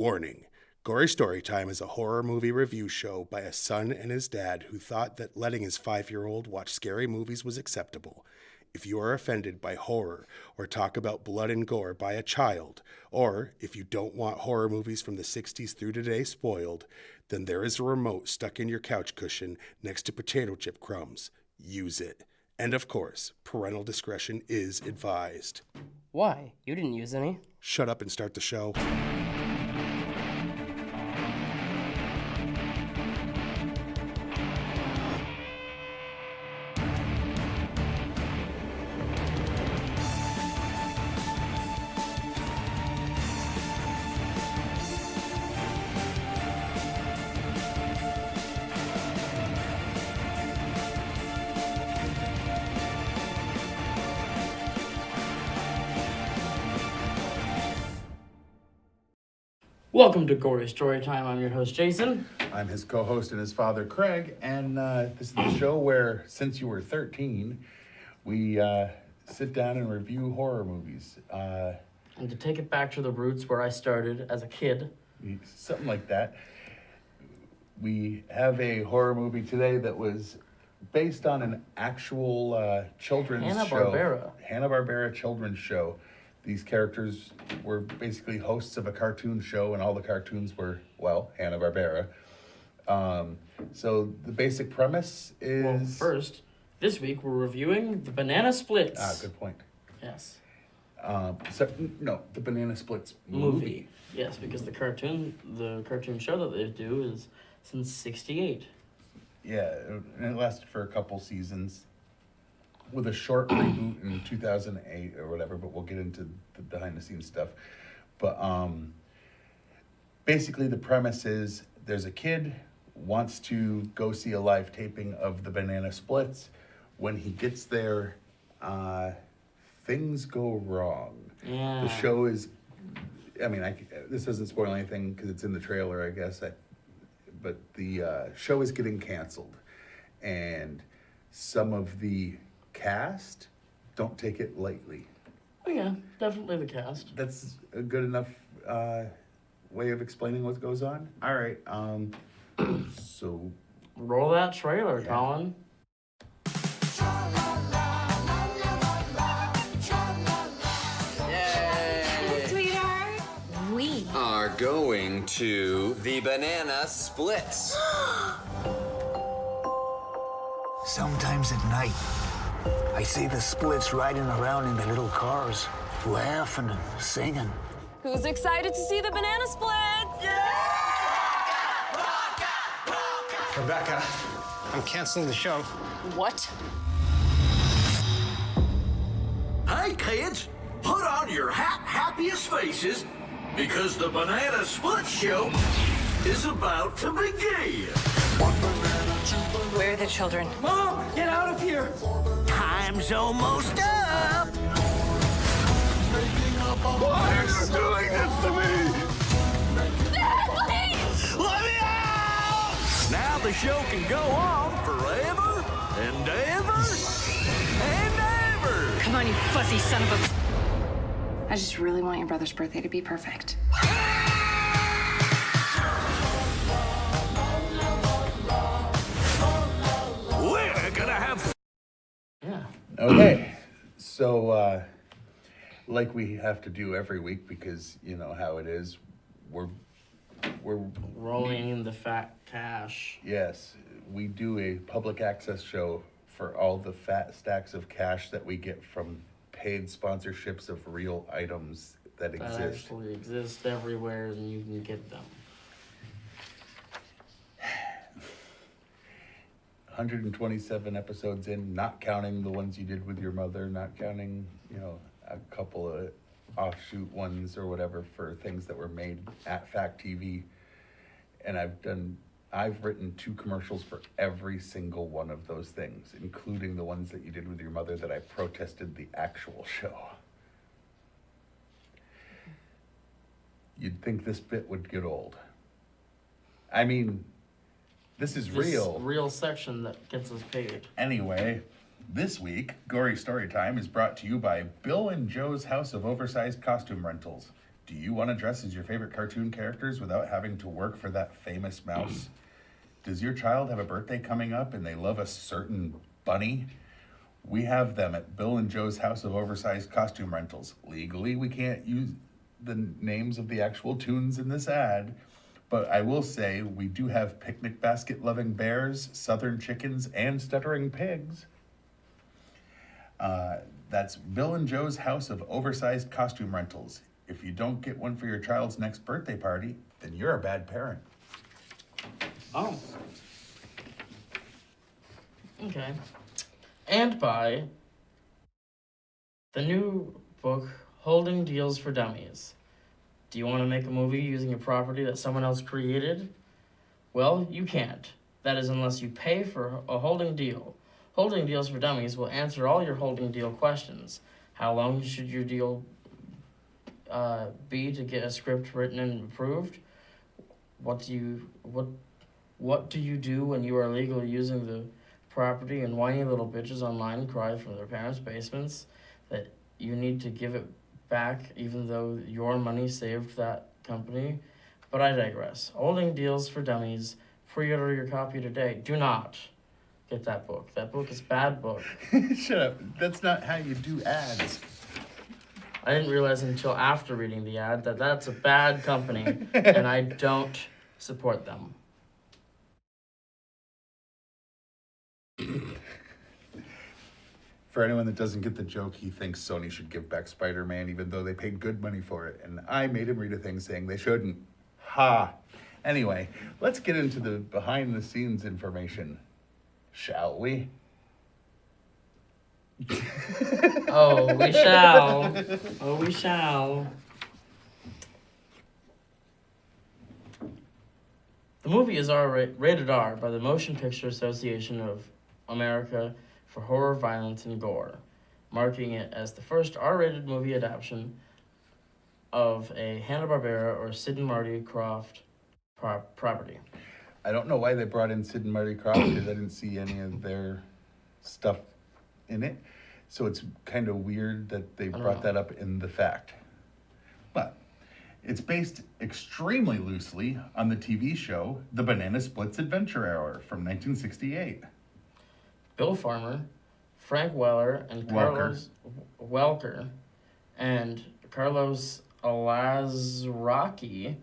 Warning. Gory Storytime is a horror movie review show by a son and his dad who thought that letting his 5-year-old watch scary movies was acceptable. If you are offended by horror or talk about blood and gore by a child, or if you don't want horror movies from the 60s through today spoiled, then there is a remote stuck in your couch cushion next to potato chip crumbs. Use it. And of course, parental discretion is advised. Why? You didn't use any. Shut up and start the show. Welcome to Gory Storytime. I'm your host, Jason. I'm his co-host and his father, Craig, and this is the show where, since you were 13, we sit down and review horror movies. And to take it back to the roots where I started as a kid. Something like that. We have a horror movie today that was based on an actual children's show. Hanna-Barbera. Hanna-Barbera children's show. These characters were basically hosts of a cartoon show, and all the cartoons were, well, Hanna-Barbera. So the basic premise is... Well, first, this week we're reviewing The Banana Splits. Good point. Yes. The Banana Splits movie. Yes, because the cartoon show that they do is since '68. Yeah, and it lasted for a couple seasons with a short reboot in 2008 or whatever, but we'll get into the behind-the-scenes stuff. But basically the premise is there's a kid wants to go see a live taping of the Banana Splits. When he gets there, things go wrong. Yeah. The show is, this doesn't spoil anything because it's in the trailer, I guess. But the show is getting canceled. And some of the cast don't take it lightly. Oh yeah, definitely the cast. That's a good enough way of explaining what goes on. All right, so Roll that trailer, Colin. Hey, sweetheart. We are going to the Banana Splits. Sometimes at night, I see the Splits riding around in the little cars, laughing and singing. Who's excited to see the Banana Splits? Rebecca, I'm canceling the show. What? Hey, kids, put on your happiest faces because the Banana Split Show is about to begin. Where are the children? Mom, get out of here. Time's almost up. Why are you doing this to me? Dad, please! Let me out! Now the show can go on forever and ever and ever. Come on, you fuzzy son of a... I just really want your brother's birthday to be perfect. We're gonna have... Yeah. okay, so like we have to do every week because you know how it is, we're Rolling in the fat cash. yes, we do a public access show for all the fat stacks of cash that we get from paid sponsorships of real items that That exist. actually exist everywhere and you can get them. 127 episodes in, not counting the ones you did with your mother, not counting, a couple of offshoot ones or whatever for things that were made at Fact TV. And I've written 2 commercials for every single one of those things, including the ones that you did with your mother that I protested the actual show. You'd think this bit would get old. I mean, this is real. Real section that gets us paid. Anyway, this week, Gory Storytime is brought to you by Bill and Joe's House of Oversized Costume Rentals. Do you want to dress as your favorite cartoon characters without having to work for that famous mouse? Does your child have a birthday coming up and they love a certain bunny? We have them at Bill and Joe's House of Oversized Costume Rentals. Legally, we can't use the names of the actual tunes in this ad, but I will say we do have picnic basket loving bears, southern chickens, and stuttering pigs. That's Bill and Joe's House of Oversized Costume Rentals. If you don't get one for your child's next birthday party, then you're a bad parent. Oh. Okay. And by the new book, Holding Deals for Dummies. Do you want to make a movie using a property that someone else created? Well, you can't. That is unless you pay for a holding deal. Holding Deals for Dummies will answer all your holding deal questions. How long should your deal be to get a script written and approved? What do you do when you are legally using the property and whiny little bitches online cry from their parents' basements that you need to give it back even though your money saved that company? But I digress. Holding Deals for Dummies. Pre-order your copy today. Do not get that book. That book is a bad book. Shut up. That's not how you do ads. I didn't realize until after reading the ad that that's a bad company and I don't support them. For anyone that doesn't get the joke, he thinks Sony should give back Spider-Man even though they paid good money for it. And I made him read a thing saying they shouldn't. Ha! Anyway, let's get into the behind-the-scenes information, shall we? Oh, we shall. Oh, we shall. The movie is rated R by the Motion Picture Association of America for horror, violence, and gore, marking it as the first R-rated movie adaptation of a Hanna-Barbera or Sid and Marty Krofft property. I don't know why they brought in Sid and Marty Krofft because I didn't see any of their stuff in it. So it's kind of weird that they brought that up in the fact. But it's based extremely loosely on the TV show The Banana Splits Adventure Hour from 1968. Bill Farmer, Frank Weller, and Carlos Welker, and Carlos Alazraki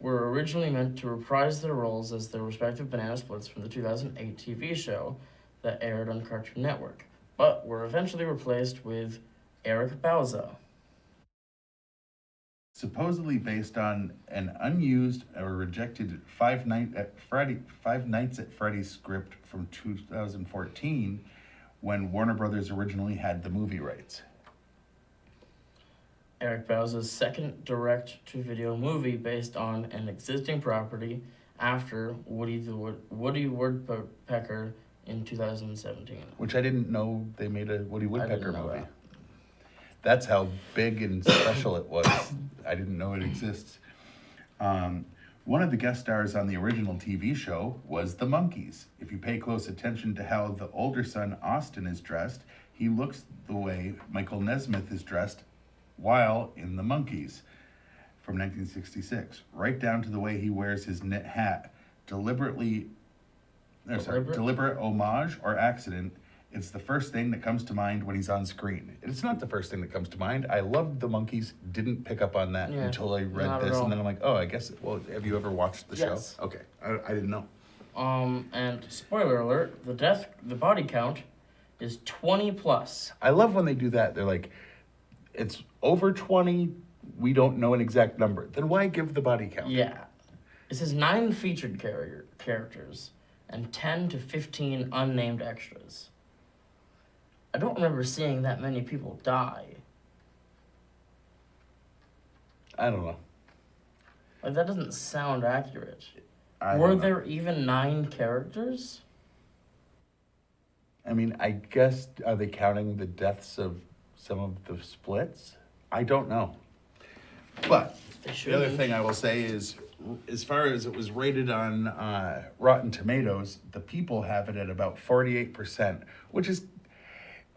were originally meant to reprise their roles as their respective banana splits from the 2008 TV show that aired on Cartoon Network, but were eventually replaced with Eric Bauza. Supposedly based on an unused or rejected Five Nights at Freddy's script from 2014 when Warner Brothers originally had the movie rights. Eric Bauza's second direct-to-video movie based on an existing property after Woody Woodpecker in 2017. Which I didn't know they made a Woody Woodpecker movie. That. That's how big and special it was. I didn't know it exists. One of the guest stars on the original TV show was the Monkees. If you pay close attention to how the older son Austin is dressed, he looks the way Michael Nesmith is dressed while in the Monkees from 1966, right down to the way he wears his knit hat. Deliberate homage or accident, it's the first thing that comes to mind when he's on screen. It's not the first thing that comes to mind. I loved the Monkees, didn't pick up on that until I read this, and then I'm like, oh, I guess, well, have you ever watched the show? Okay, I didn't know. And spoiler alert, the body count is 20 plus. I love when they do that. They're like, it's over 20, we don't know an exact number. Then why give the body count? Yeah. It says 9 featured characters and 10 to 15 unnamed extras. I don't remember seeing that many people die. I don't know. Like, that doesn't sound accurate. I Were don't know. there even 9 characters? I mean, I guess, are they counting the deaths of some of the splits? I don't know. But the other thing I will say is, as far as it was rated on Rotten Tomatoes, the people have it at about 48%, which is,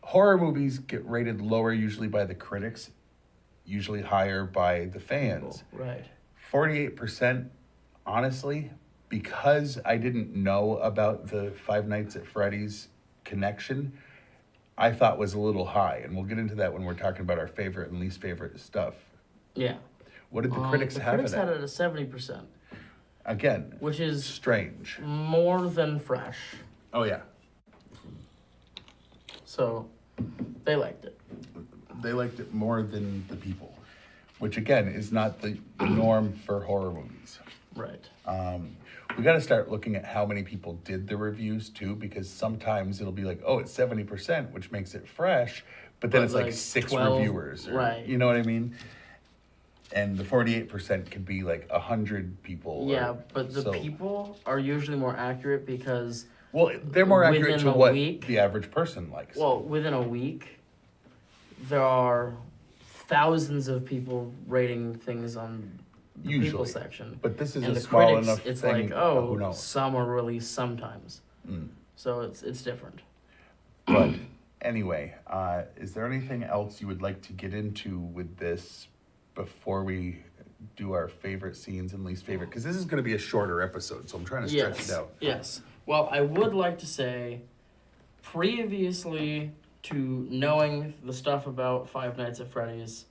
horror movies get rated lower usually by the critics. usually higher by the fans. Right. 48%, honestly, because I didn't know about the Five Nights at Freddy's connection, I thought was a little high. And we'll get into that when we're talking about our favorite and least favorite stuff. Yeah. What did the critics have critics it had at? it at 70%, Again, which is strange. more than fresh. Oh, yeah. So they liked it. They liked it more than the people, which again is not the norm for horror movies. Right. We got to start looking at how many people did the reviews too, because sometimes it'll be like, oh, it's 70%, which makes it fresh, but then But it's like like 6 12 reviewers. right. You know what I mean? And the 48% could be like 100 people. Yeah, but the people are usually more accurate because, well, they're more accurate within to a what week- the average person likes. well, within a week, there are thousands of people rating things on the people Usually. section. But this is and a the small critics, enough it's thing, like, who oh, knows? some are released sometimes. So it's different. But anyway, is there anything else you would like to get into with this before we do our favorite scenes and least favorite? Because this is going to be a shorter episode, so I'm trying to stretch it out. Yes. Well, I would like to say, previously to knowing the stuff about Five Nights at Freddy's,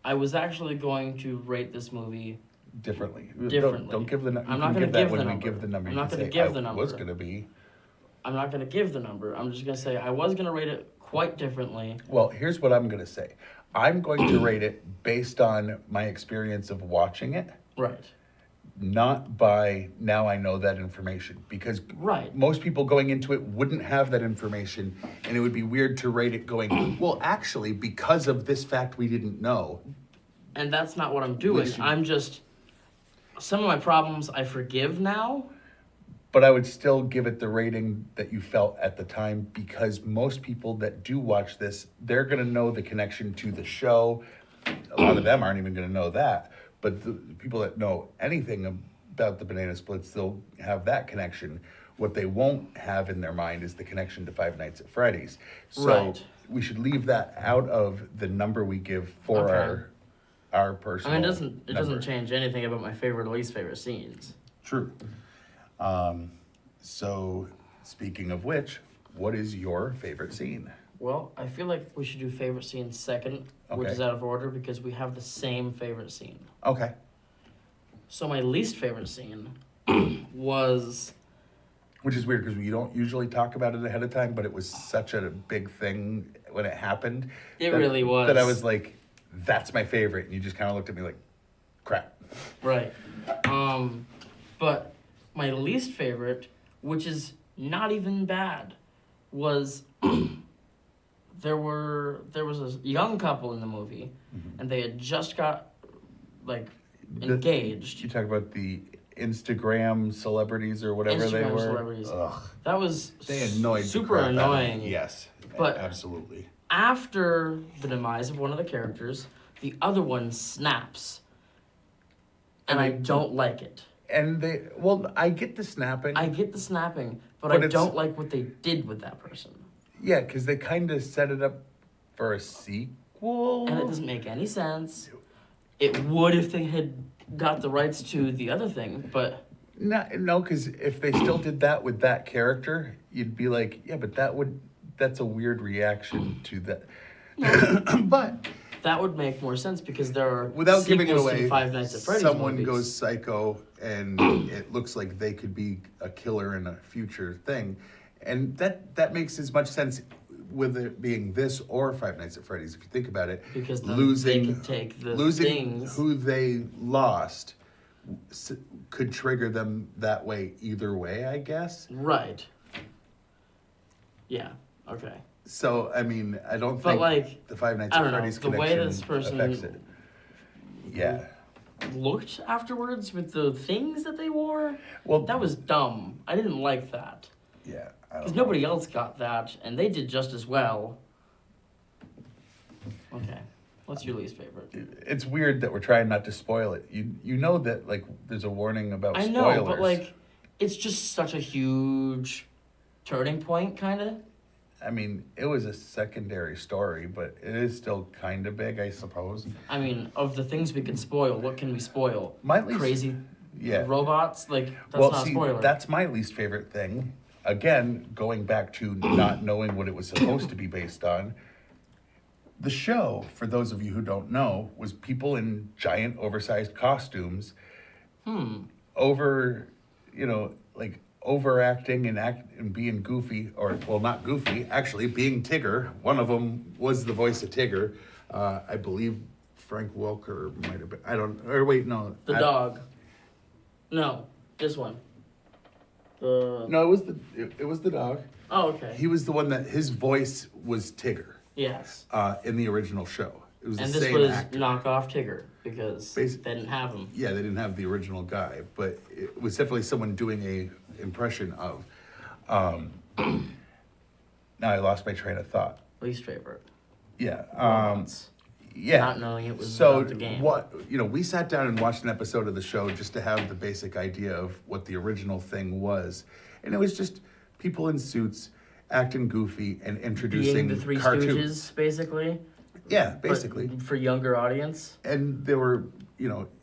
I was actually going to rate this movie Differently. differently. Don't give the number. I'm not going to give the when number. we give the number. I'm You not can going to say, give the I number. was going to be. I'm not going to give the number. I'm just going to say I was going to rate it quite differently. Well, here's what I'm going to say. I'm going to rate it based on my experience of watching it, Right. not by now I know that information. Because Right. most people going into it wouldn't have that information, and it would be weird to rate it going, well, actually, because of this fact we didn't know. And that's not what I'm doing. Listen. I'm just... Some of my problems I forgive now. But I would still give it the rating that you felt at the time, because most people that do watch this, they're going to know the connection to the show. A lot of them aren't even going to know that. But the people that know anything about the Banana Splits, they'll have that connection. What they won't have in their mind is the connection to Five Nights at Freddy's. So Right. we should leave that out of the number we give for Okay. our personal I mean, it doesn't number. change anything about my favorite or least favorite scenes. True. So, speaking of which, what is your favorite scene? Well, I feel like we should do favorite scene second, which Okay. is out of order because we have the same favorite scene. Okay. So my least favorite scene was... Which is weird because we don't usually talk about it ahead of time, but it was such a big thing when it happened. It really was. That I was like, that's my favorite. And you just kind of looked at me like, crap. Right. But my least favorite, which is not even bad, was there was a young couple in the movie, and they had just got engaged. You talk about the Instagram celebrities or whatever they Instagram were. celebrities. Ugh. That was They annoyed the super crap out of me. annoying. Yes, But- absolutely. After the demise of one of the characters, the other one snaps, and I don't like it. And I get the snapping. I get the snapping, but But I it's- don't like what they did with that person. Yeah, because they kind of set it up for a sequel. And it doesn't make any sense. It would if they had got the rights to the other thing, but No, because if they still did that with that character, you'd be like, yeah, but that's a weird reaction to that. But that would make more sense because there are without giving it sequels to away, the Five Nights at Freddy's someone movies. goes psycho, and it looks like they could be a killer in a future thing, and that makes as much sense with it being this or Five Nights at Freddy's. If you think about it, Because then losing they could take the losing things. who they lost could trigger them that way either way, I guess. Right. Yeah. Okay. So I mean, I don't But, think like, the Five Nights I at don't know, Freddy's the way connection this person- affects it. Yeah. Looked afterwards with the things that they wore. Well, That was dumb. I didn't like that yeah. I because don't know. nobody else got that, and they did just as well. Okay. What's your least favorite? It's weird that we're trying not to spoil it. You know that like there's a warning about I spoilers. know, but like, it's just such a huge turning point, kind of. I mean, it was a secondary story, but it is still kind of big, I suppose. I mean, of the things we can spoil, what can we spoil? My least- Crazy Yeah. robots? Like, that's Well, not a see, spoiler. that's my least favorite thing. Again, going back to not knowing what it was supposed to be based on. The show, for those of you who don't know, was people in giant, oversized costumes. Over, like overacting and being goofy, or, well, not goofy, actually being Tigger. One of them was the voice of Tigger. I believe Frank Welker might have been. No. The dog. No, this one. No, it was the dog. Oh, okay. He was the one that his voice was Tigger Yes. in the original show. It was And the this same was actor. knockoff Tigger because they Basi- didn't have him. Yeah, they didn't have the original guy, but it was definitely someone doing a impression of. Now I lost my train of thought. Least favorite. Yeah. Robots. Yeah. Not knowing it was so about the game. we sat down and watched an episode of the show just to have the basic idea of what the original thing was, and it was just people in suits acting goofy and introducing Being the Three cartoons. Stooges, basically. Yeah, but basically. for younger audience. And they were,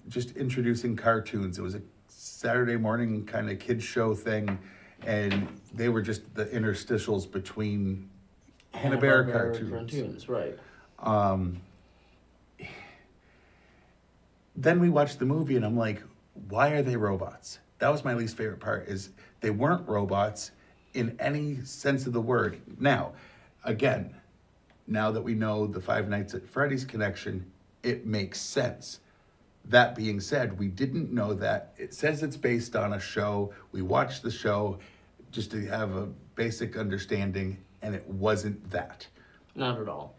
just introducing cartoons. It was a Saturday morning kind of kids show thing, and they were just the interstitials between Hanna-Barbera cartoons. Right. Then we watched the movie, and I'm like, why are they robots? That was my least favorite part, is they weren't robots in any sense of the word. Now, again, now that we know the Five Nights at Freddy's connection, it makes sense. That being said, we didn't know that. It says it's based on a show. We watched the show just to have a basic understanding, and it wasn't that. Not at all.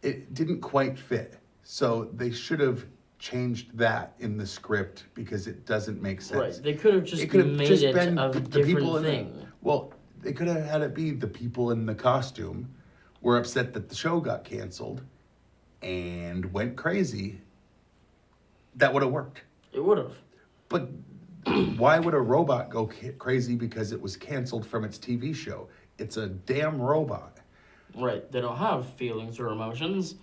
It didn't quite fit. So they should have changed that in the script because it doesn't make sense. Right. They could have just It could have made just it been a the different people thing. Well, they could have had it be the people in the costume were upset that the show got canceled and went crazy. That would have worked. It would have. But why would a robot go crazy because it was canceled from its TV show? It's a damn robot. Right. They don't have feelings or emotions.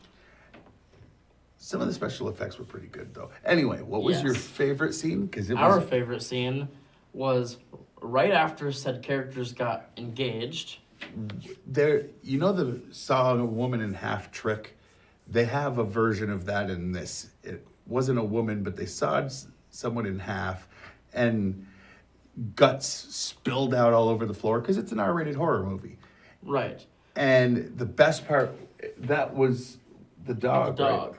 Some of the special effects were pretty good, though. Anyway, what was your Yes. favorite scene? Because Our favorite scene was right after said characters got engaged. there. The saw a woman in half trick. They have a version of that in this. It wasn't a woman, but they sawed someone in half, and guts spilled out all over the floor because it's an R-rated horror movie. Right. And the best part, that was the dog. The dog.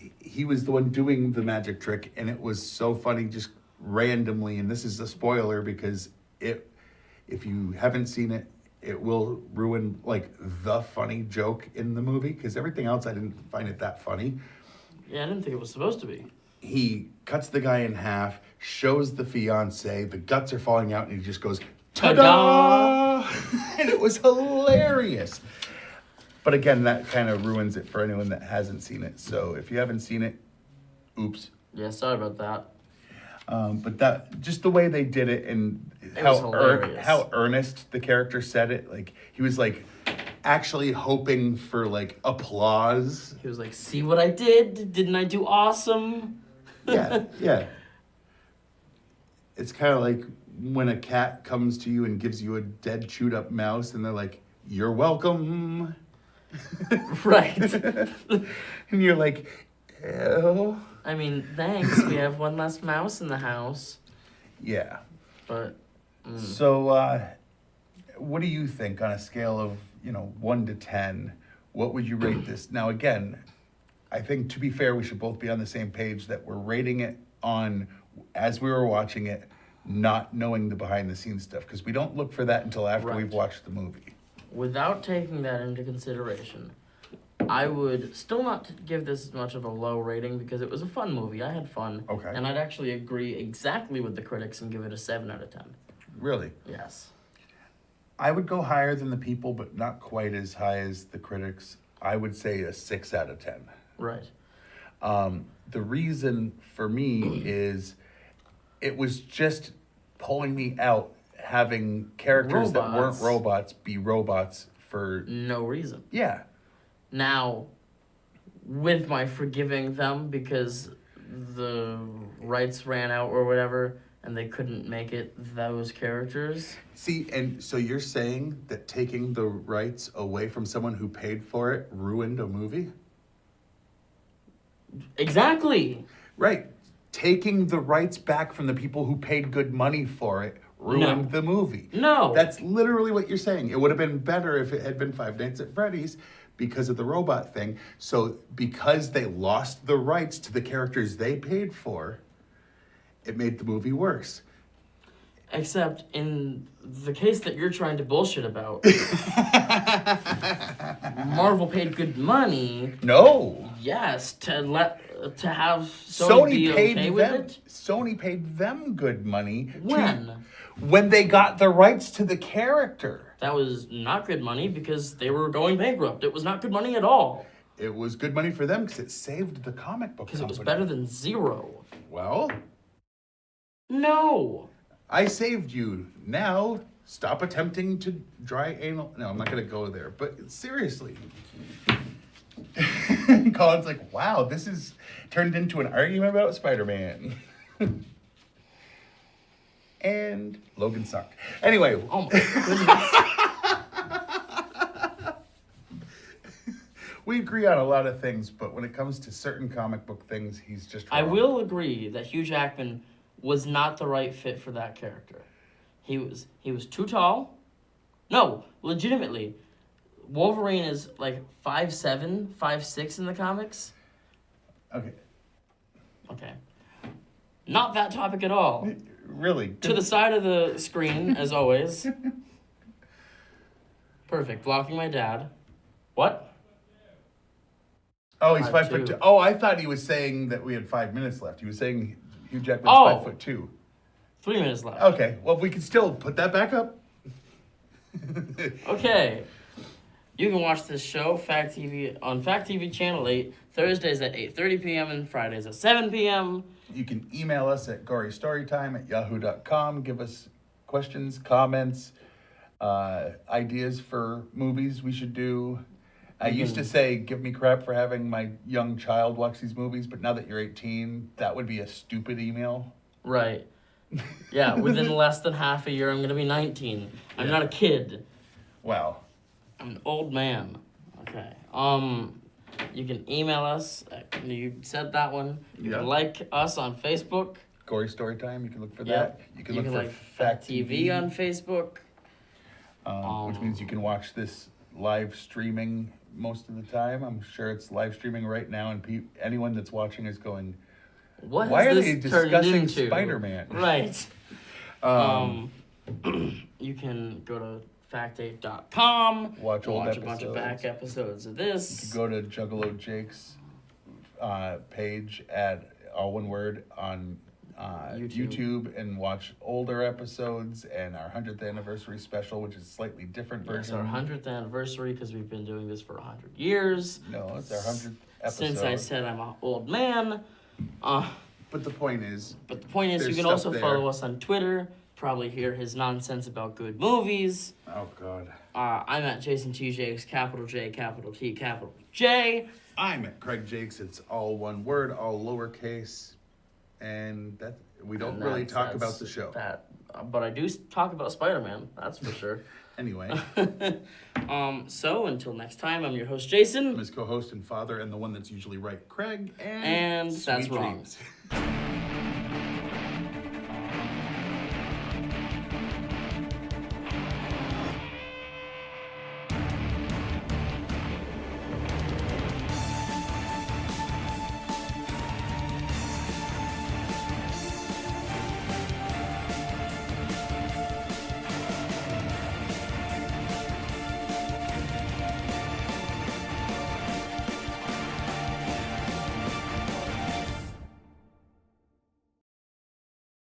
Right? He was the one doing the magic trick, and it was so funny, just randomly. And this is a spoiler because if you haven't seen it, it will ruin like the funny joke in the movie because everything else I didn't find it that funny. Yeah, I didn't think it was supposed to be. He cuts the guy in half, shows the fiance, the guts are falling out, and he just goes, ta-da! And it was hilarious. But again, that kind of ruins it for anyone that hasn't seen it. So if you haven't seen it, oops. Yeah, sorry about that. But that, just the way they did it and It was hilarious. how earnest the character said it, like he was like actually hoping for like applause. He was like, "See what I did? Didn't I do awesome?" Yeah. It's kind of like when a cat comes to you and gives you a dead, chewed up mouse, and they're like, "You're welcome," Right. and you're like, "Ew." I mean, thanks. We have one less mouse in the house. Yeah. But So, what do you think on a scale of 1 to 10? What would you rate this? Now, again, I think to be fair, we should both be on the same page that we're rating it on as we were watching it, not knowing the behind the scenes stuff, because we don't look for that until after Right. we've watched the movie. without taking that into consideration, I would still not give this as much of a low rating because it was a fun movie. I had fun. Okay. And I'd actually agree exactly with the critics and give it a 7 out of 10. Really? Yes. I would go higher than the people, but not quite as high as the critics. I would say a 6 out of 10. Right. The reason for me is it was just pulling me out having characters that weren't Robots. robots be robots for... no reason. Yeah. Now, with my forgiving them because the rights ran out or whatever, and they couldn't make it those characters. See, and so you're saying that taking the rights away from someone who paid for it ruined a movie? Exactly. Right. Taking the rights back from the people who paid good money for it ruined the movie. No. That's literally what you're saying. It would have been better if it had been Five Nights at Freddy's because of the robot thing. So because they lost the rights to the characters they paid for, it made the movie worse. Except in the case that you're trying to bullshit about, Marvel paid good money. No. Yes, to have Sony be okay with it. Sony paid them good money. When? When they got the rights to the character. That was not good money because they were going bankrupt. It was not good money at all. It was good money for them because it saved the comic book Because it was company. better than zero. Well, No. I saved you. Now, stop attempting to dry anal. No, I'm not going to go there. But seriously. Colin's like, wow, this is turned into an argument about Spider-Man. And Logan sucked. Anyway. Oh my goodness. We agree on a lot of things, but when it comes to certain comic book things, he's just wrong. I will agree that Hugh Jackman was not the right fit for that character. He was too tall. No, legitimately. Wolverine is like 5'7", 5'6" in the comics. Okay. Okay. Not that topic at all. Really? To the side of the screen, as always. Perfect. Blocking my dad. What? Oh, he's 5'2". 5'2". Oh, I thought he was saying that we had 5 minutes left. He was saying Hugh Jackman's 5'2". 3 minutes left. Okay, well, we can still put that back up. Okay. You can watch this show, Fact TV, on Fact TV Channel 8, Thursdays at 8:30 p.m. and Fridays at 7 p.m. You can email us at gorystorytime@yahoo.com. Give us questions, comments, ideas for movies we should do. I used to say, give me crap for having my young child watch these movies, but now that you're 18, that would be a stupid email. Right. Yeah, within less than half a year, I'm going to be 19. I'm not a kid. Wow. I'm an old man. Okay. You can email us. You said that one. You can like us on Facebook. Gory Storytime, you can look for Yep. that. You can look for like Fact TV on Facebook. Which means you can watch this live streaming most of the time. I'm sure it's live streaming right now, and anyone that's watching is going, What why has are this they turned discussing into? Spider-Man? Right. You can go to fact8.com. Watch old a bunch of episodes. back episodes of this. Go to Juggalo Jake's page at all one word on YouTube and watch older episodes and our 100th anniversary special, which is a slightly different It's version. our 100th anniversary because we've been doing this for 100 years. No, it's our 100th episode. Since I said I'm an old man. But the point is, But the point is, you there's can stuff also there. follow us on Twitter. Probably hear his nonsense about good movies. oh God. I'm at Jason T. Jakes, capital J, capital T, capital J. I'm at Craig Jakes. It's all one word, all lowercase, and that we don't And really that's- talk that's about the show. That, but I do talk about Spider-Man. That's for sure. Anyway, So until next time, I'm your host Jason, I'm his co-host and father, and the one that's usually right, Craig, and sweet that's wrong. dreams.